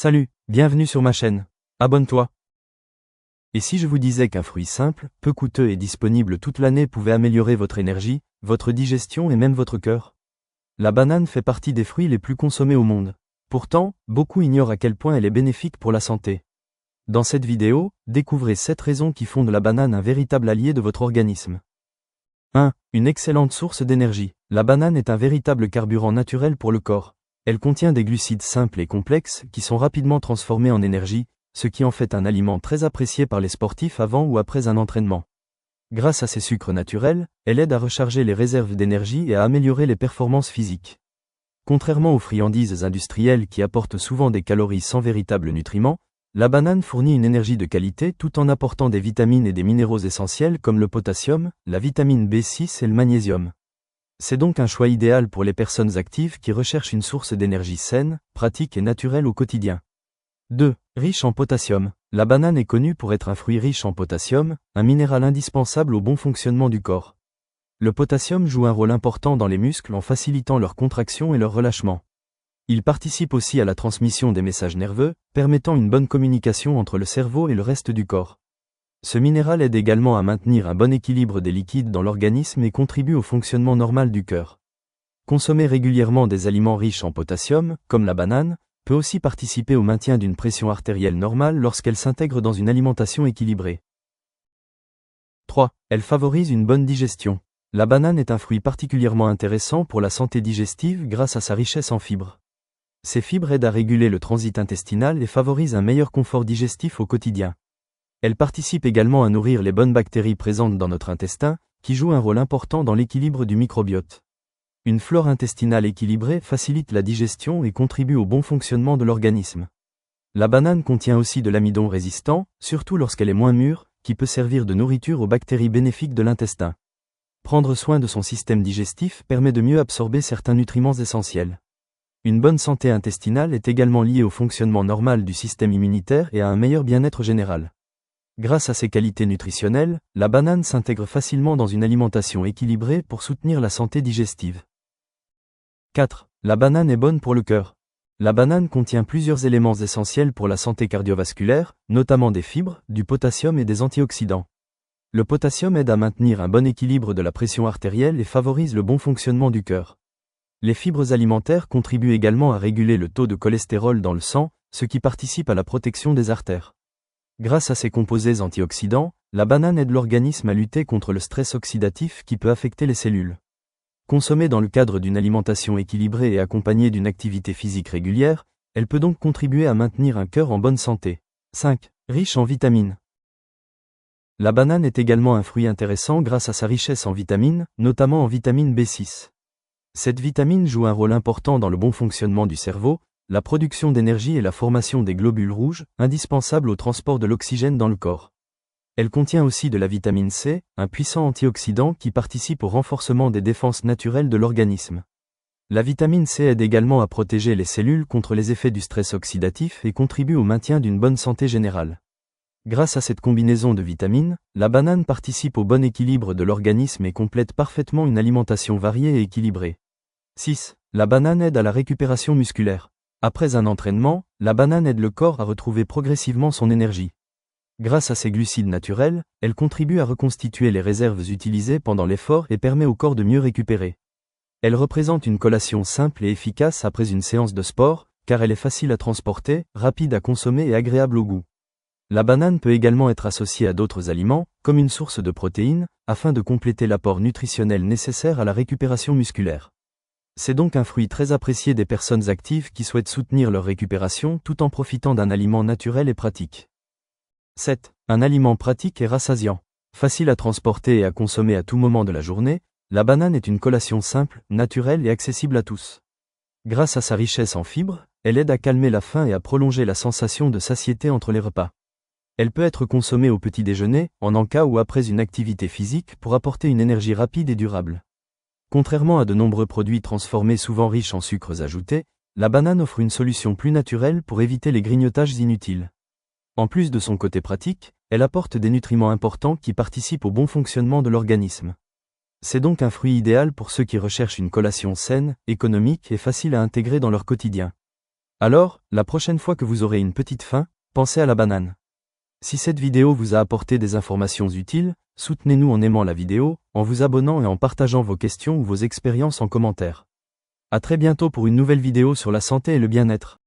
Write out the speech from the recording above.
Salut, bienvenue sur ma chaîne. Abonne-toi. Et si je vous disais qu'un fruit simple, peu coûteux et disponible toute l'année pouvait améliorer votre énergie, votre digestion et même votre cœur? La banane fait partie des fruits les plus consommés au monde. Pourtant, beaucoup ignorent à quel point elle est bénéfique pour la santé. Dans cette vidéo, découvrez 7 raisons qui font de la banane un véritable allié de votre organisme. 1. Une excellente source d'énergie. La banane est un véritable carburant naturel pour le corps. Elle contient des glucides simples et complexes qui sont rapidement transformés en énergie, ce qui en fait un aliment très apprécié par les sportifs avant ou après un entraînement. Grâce à ses sucres naturels, elle aide à recharger les réserves d'énergie et à améliorer les performances physiques. Contrairement aux friandises industrielles qui apportent souvent des calories sans véritable nutriments, la banane fournit une énergie de qualité tout en apportant des vitamines et des minéraux essentiels comme le potassium, la vitamine B6 et le magnésium. C'est donc un choix idéal pour les personnes actives qui recherchent une source d'énergie saine, pratique et naturelle au quotidien. 2. Riche en potassium. La banane est connue pour être un fruit riche en potassium, un minéral indispensable au bon fonctionnement du corps. Le potassium joue un rôle important dans les muscles en facilitant leur contraction et leur relâchement. Il participe aussi à la transmission des messages nerveux, permettant une bonne communication entre le cerveau et le reste du corps. Ce minéral aide également à maintenir un bon équilibre des liquides dans l'organisme et contribue au fonctionnement normal du cœur. Consommer régulièrement des aliments riches en potassium, comme la banane, peut aussi participer au maintien d'une pression artérielle normale lorsqu'elle s'intègre dans une alimentation équilibrée. 3. Elle favorise une bonne digestion. La banane est un fruit particulièrement intéressant pour la santé digestive grâce à sa richesse en fibres. Ces fibres aident à réguler le transit intestinal et favorisent un meilleur confort digestif au quotidien. Elle participe également à nourrir les bonnes bactéries présentes dans notre intestin, qui jouent un rôle important dans l'équilibre du microbiote. Une flore intestinale équilibrée facilite la digestion et contribue au bon fonctionnement de l'organisme. La banane contient aussi de l'amidon résistant, surtout lorsqu'elle est moins mûre, qui peut servir de nourriture aux bactéries bénéfiques de l'intestin. Prendre soin de son système digestif permet de mieux absorber certains nutriments essentiels. Une bonne santé intestinale est également liée au fonctionnement normal du système immunitaire et à un meilleur bien-être général. Grâce à ses qualités nutritionnelles, la banane s'intègre facilement dans une alimentation équilibrée pour soutenir la santé digestive. 4. La banane est bonne pour le cœur. La banane contient plusieurs éléments essentiels pour la santé cardiovasculaire, notamment des fibres, du potassium et des antioxydants. Le potassium aide à maintenir un bon équilibre de la pression artérielle et favorise le bon fonctionnement du cœur. Les fibres alimentaires contribuent également à réguler le taux de cholestérol dans le sang, ce qui participe à la protection des artères. Grâce à ses composés antioxydants, la banane aide l'organisme à lutter contre le stress oxydatif qui peut affecter les cellules. Consommée dans le cadre d'une alimentation équilibrée et accompagnée d'une activité physique régulière, elle peut donc contribuer à maintenir un cœur en bonne santé. 5. Riche en vitamines. La banane est également un fruit intéressant grâce à sa richesse en vitamines, notamment en vitamine B6. Cette vitamine joue un rôle important dans le bon fonctionnement du cerveau, la production d'énergie et la formation des globules rouges, indispensables au transport de l'oxygène dans le corps. Elle contient aussi de la vitamine C, un puissant antioxydant qui participe au renforcement des défenses naturelles de l'organisme. La vitamine C aide également à protéger les cellules contre les effets du stress oxydatif et contribue au maintien d'une bonne santé générale. Grâce à cette combinaison de vitamines, la banane participe au bon équilibre de l'organisme et complète parfaitement une alimentation variée et équilibrée. 6. La banane aide à la récupération musculaire. Après un entraînement, la banane aide le corps à retrouver progressivement son énergie. Grâce à ses glucides naturels, elle contribue à reconstituer les réserves utilisées pendant l'effort et permet au corps de mieux récupérer. Elle représente une collation simple et efficace après une séance de sport, car elle est facile à transporter, rapide à consommer et agréable au goût. La banane peut également être associée à d'autres aliments, comme une source de protéines, afin de compléter l'apport nutritionnel nécessaire à la récupération musculaire. C'est donc un fruit très apprécié des personnes actives qui souhaitent soutenir leur récupération tout en profitant d'un aliment naturel et pratique. 7. Un aliment pratique et rassasiant. Facile à transporter et à consommer à tout moment de la journée, la banane est une collation simple, naturelle et accessible à tous. Grâce à sa richesse en fibres, elle aide à calmer la faim et à prolonger la sensation de satiété entre les repas. Elle peut être consommée au petit déjeuner, en encas ou après une activité physique pour apporter une énergie rapide et durable. Contrairement à de nombreux produits transformés souvent riches en sucres ajoutés, la banane offre une solution plus naturelle pour éviter les grignotages inutiles. En plus de son côté pratique, elle apporte des nutriments importants qui participent au bon fonctionnement de l'organisme. C'est donc un fruit idéal pour ceux qui recherchent une collation saine, économique et facile à intégrer dans leur quotidien. Alors, la prochaine fois que vous aurez une petite faim, pensez à la banane. Si cette vidéo vous a apporté des informations utiles, soutenez-nous en aimant la vidéo, en vous abonnant et en partageant vos questions ou vos expériences en commentaire. À très bientôt pour une nouvelle vidéo sur la santé et le bien-être.